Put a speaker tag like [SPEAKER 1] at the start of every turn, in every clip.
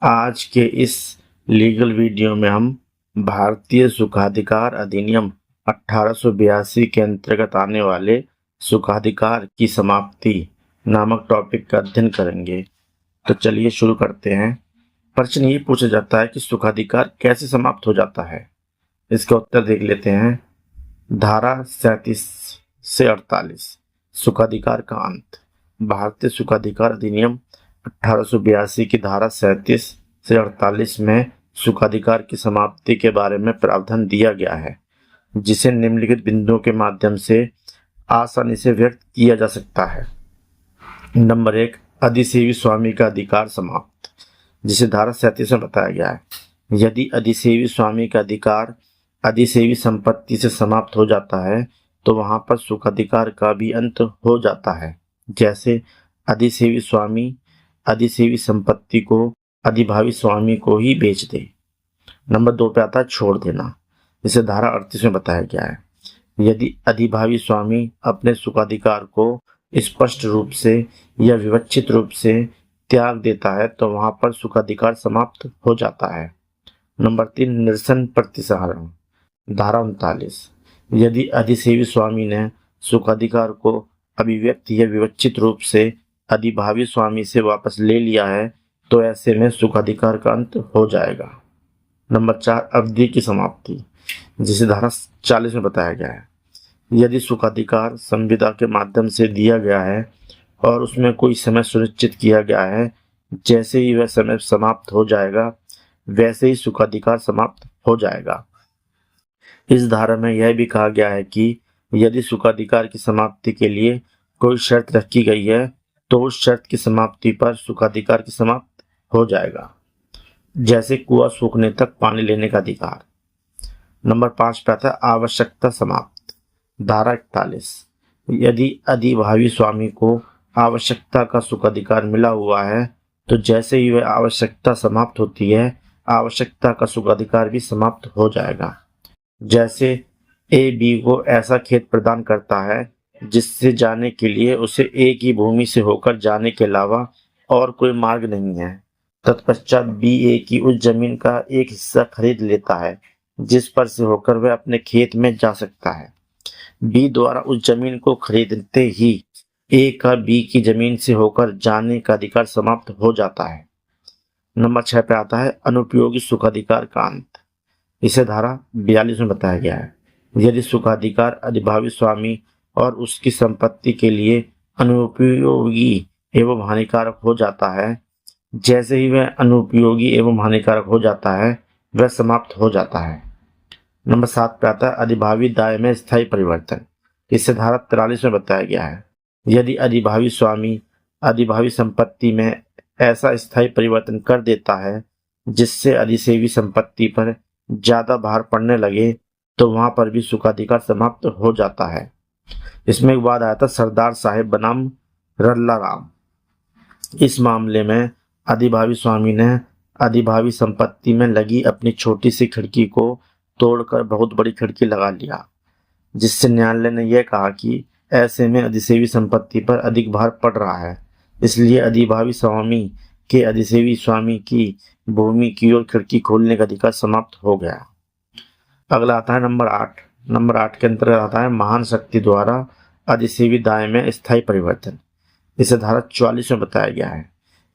[SPEAKER 1] आज के इस लीगल वीडियो में हम भारतीय सुखाधिकार अधिनियम 1882 के अंतर्गत आने वाले सुखाधिकार की समाप्ति नामक टॉपिक का अध्ययन करेंगे। तो चलिए शुरू करते हैं। प्रश्न ये पूछा जाता है कि सुखाधिकार कैसे समाप्त हो जाता है। इसका उत्तर देख लेते हैं। धारा 37 से 48 सुखाधिकार का अंत। भारतीय सुखाधिकार अधिनियम 1882 की धारा 37 से 48 में सुखाधिकार की समाप्ति के बारे में प्रावधान दिया गया है, जिसे निम्नलिखित बिंदुओं के माध्यम से आसानी से व्यक्त किया जा सकता है। नंबर 1, अधिसेवी स्वामी का अधिकार समाप्त, जिसे धारा 37 में बताया गया है। यदि अधिसेवी स्वामी का अधिकार अधिसेवी संपत्ति से समाप्त हो जाता है तो वहां पर सुखाधिकार का भी अंत हो जाता है। जैसे अधिसेवी स्वामी अधिसेवी संपत्ति को अधिभावी स्वामी को ही बेच दे। नंबर 2 पे आता है छोड़ देना, जिसे धारा 38 में बताया गया है। यदि अधिभावी स्वामी अपने सुखाधिकार को स्पष्ट रूप से या विवक्षित रूप से त्याग देता है तो वहां पर सुखाधिकार समाप्त हो जाता है। नंबर 3, निरसन प्रतिसंहरण, धारा 39। यदि अधिसेवी स्वामी ने सुखाधिकार को अभिव्यक्त या विवक्षित रूप से अधिभावी स्वामी से वापस ले लिया है तो ऐसे में सुखाधिकार का अंत हो जाएगा। नंबर 4, अवधि की समाप्ति, जिसे धारा 40 में बताया गया है। यदि सुखाधिकार संविदा के माध्यम से दिया गया है और उसमें कोई समय सुनिश्चित किया गया है, जैसे ही वह समय समाप्त हो जाएगा वैसे ही सुखाधिकार समाप्त हो जाएगा। इस धारा में यह भी कहा गया है कि यदि सुखाधिकार की समाप्ति के लिए कोई शर्त रखी गई है तो उस शर्त की समाप्ति पर सुखाधिकार की समाप्त हो जाएगा। जैसे कुआं सूखने तक पानी लेने का अधिकार। नंबर 5 पे आता है आवश्यकता समाप्त, धारा 41। यदि अधिभावी स्वामी को आवश्यकता का सुखाधिकार मिला हुआ है तो जैसे ही वह आवश्यकता समाप्त होती है आवश्यकता का सुखाधिकार भी समाप्त हो जाएगा। जैसे ए बी को ऐसा खेत प्रदान करता है जिससे जाने के लिए उसे ए की भूमि से होकर जाने के अलावा और कोई मार्ग नहीं है। तत्पश्चात बी ए की उस जमीन का एक हिस्सा खरीद लेता है जिस पर से होकर वह अपने खेत में जा सकता है। बी द्वारा उस जमीन को खरीदते ही ए का बी की जमीन से होकर जाने का अधिकार समाप्त हो जाता है। नंबर 6 पे आता है अनुपयोगी सुखाधिकार का अंत। इसे धारा 42 में बताया गया है। यदि सुखाधिकार अधिभावी स्वामी और उसकी संपत्ति के लिए अनुपयोगी एवं हानिकारक हो जाता है, जैसे ही वह अनुपयोगी एवं हानिकारक हो जाता है वह समाप्त हो जाता है। नंबर 7 पे आता है अधिभावी दाय में स्थायी परिवर्तन। इसे धारा 43 में बताया गया है। यदि अधिभावी स्वामी अधिभावी संपत्ति में ऐसा स्थायी परिवर्तन कर देता है जिससे अधिसेवी संपत्ति पर ज्यादा भार पड़ने लगे तो वहां पर भी सुखाधिकार समाप्त हो जाता है। इसमें एक बाद आया था सरदार साहेब बनाम रल्ला राम। इस मामले में अधिभावी स्वामी ने अधिभावी संपत्ति में लगी अपनी छोटी सी खिड़की को तोड़कर बहुत बड़ी खिड़की लगा लिया, जिससे न्यायालय ने यह कहा कि ऐसे में अधिसेवी संपत्ति पर अधिक भार पड़ रहा है, इसलिए अधिभावी स्वामी के अधिसेवी स्वामी की भूमि की ओर खिड़की खोलने का अधिकार समाप्त हो गया। अगला आता है नंबर 8। नंबर 8 के अंतर्गत आता है महान शक्ति द्वारा अधिसेवी दाय में स्थायी परिवर्तन। इसे धारा 44 में बताया गया है।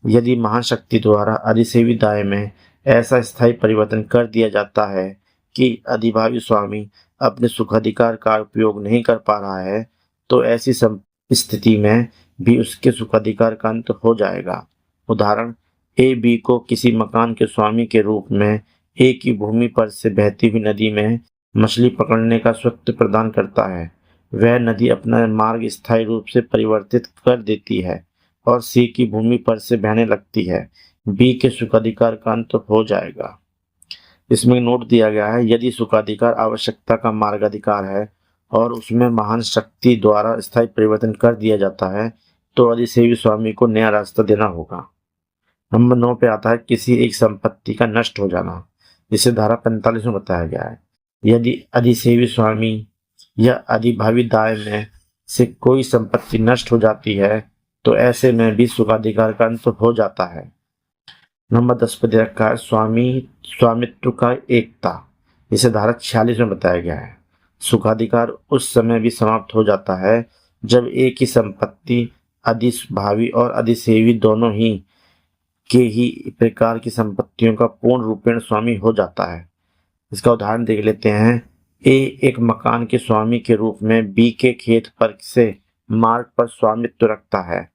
[SPEAKER 1] यदि महान शक्ति द्वारा अधिसेवी दाय में ऐसा स्थायी परिवर्तन कर दिया जाता है कि अधिभावी स्वामी अपने सुखाधिकार का उपयोग नहीं कर पा रहा है तो ऐसी स्थिति में भी उसके सुखाधिकार का अंत हो जाएगा। उदाहरण, ए बी को किसी मकान के स्वामी के रूप में ए की भूमि पर से बहती हुई नदी में मछली पकड़ने का स्वत्व प्रदान करता है। वह नदी अपना मार्ग स्थायी रूप से परिवर्तित कर देती है और सी की भूमि पर से बहने लगती है। बी के सुखाधिकार का अंत हो जाएगा। इसमें नोट दिया गया है, यदि सुखाधिकार आवश्यकता का मार्गाधिकार है और उसमें महान शक्ति द्वारा स्थायी परिवर्तन कर दिया जाता है तो अधिसेवी स्वामी को नया रास्ता देना होगा। नंबर 9 पे आता है किसी एक संपत्ति का नष्ट हो जाना, जिसे धारा 45 में बताया गया है। यदि अधिसेवी स्वामी या अधिभावी दाय में से कोई संपत्ति नष्ट हो जाती है तो ऐसे में भी सुखाधिकार का अंत हो जाता है। नंबर 10 पर दे रखा है स्वामित्व का एकता। इसे धारा 46 में बताया गया है। सुखाधिकार उस समय भी समाप्त हो जाता है जब एक ही संपत्ति अधिभावी और अधिसेवी दोनों ही के ही प्रकार की संपत्तियों का पूर्ण रूपेण स्वामी हो जाता है। इसका उदाहरण देख लेते हैं। ए एक मकान के स्वामी के रूप में बी के खेत पर से मार्ग पर स्वामित्व रखता है।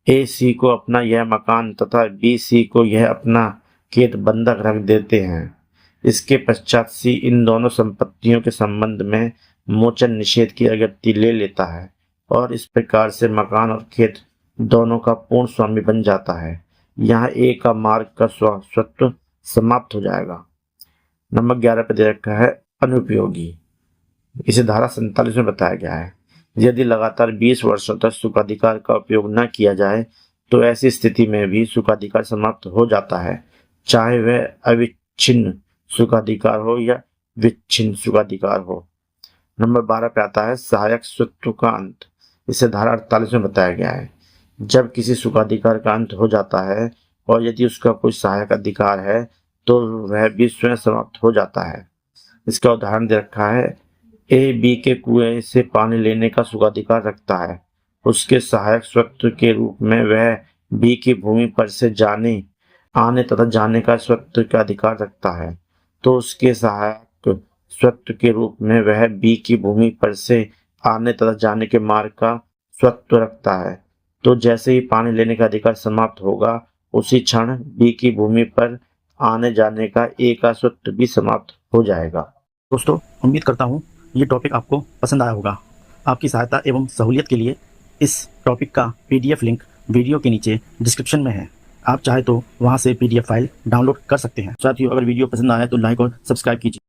[SPEAKER 1] ए सी को अपना यह मकान तथा बी सी को यह अपना खेत बंधक रख देते हैं। इसके पश्चात सी इन दोनों संपत्तियों के संबंध में मोचन निषेध की अगत्ती ले लेता है और इस प्रकार से मकान और खेत दोनों का पूर्ण स्वामी बन जाता है। यहाँ ए का मार्ग का स्वत्व समाप्त हो जाएगा। नंबर 11 पर दे रखा है अनुपयोगी। इसे धारा 47 में बताया गया है। यदि लगातार 20 वर्षों तक सुखाधिकार का उपयोग न किया जाए तो ऐसी स्थिति में भी सुखाधिकार समाप्त हो जाता है, चाहे वह अविच्छिन्न सुखाधिकार हो या विच्छिन्न सुखाधिकार हो। नंबर 12 पे आता है सहायक स्वत्व का अंत। इसे धारा 48 में बताया गया है। जब किसी सुखाधिकार का अंत हो जाता है और यदि उसका कोई सहायक अधिकार है तो वह भी स्वयं समाप्त हो जाता है। इसका उदाहरण दे रखा है। ए बी के कुएं से पानी लेने का सुखाधिकार रखता है। उसके सहायक स्वत्व के रूप में वह बी की भूमि पर से आने तथा जाने का स्वत्व का अधिकार रखता है, तो उसके सहायक स्वत्व के रूप में वह बी की भूमि पर से आने तथा जाने के मार्ग का स्वत्व रखता है। तो जैसे ही पानी लेने का अधिकार समाप्त होगा उसी क्षण बी की भूमि पर आने जाने का ए का स्वत्व भी समाप्त हो जाएगा।
[SPEAKER 2] दोस्तों, उम्मीद करता हूँ ये टॉपिक आपको पसंद आया होगा। आपकी सहायता एवं सहूलियत के लिए इस टॉपिक का PDF लिंक वीडियो के नीचे डिस्क्रिप्शन में है। आप चाहे तो वहाँ से PDF फाइल डाउनलोड कर सकते हैं। साथियों, अगर वीडियो पसंद आया तो लाइक और सब्सक्राइब कीजिए।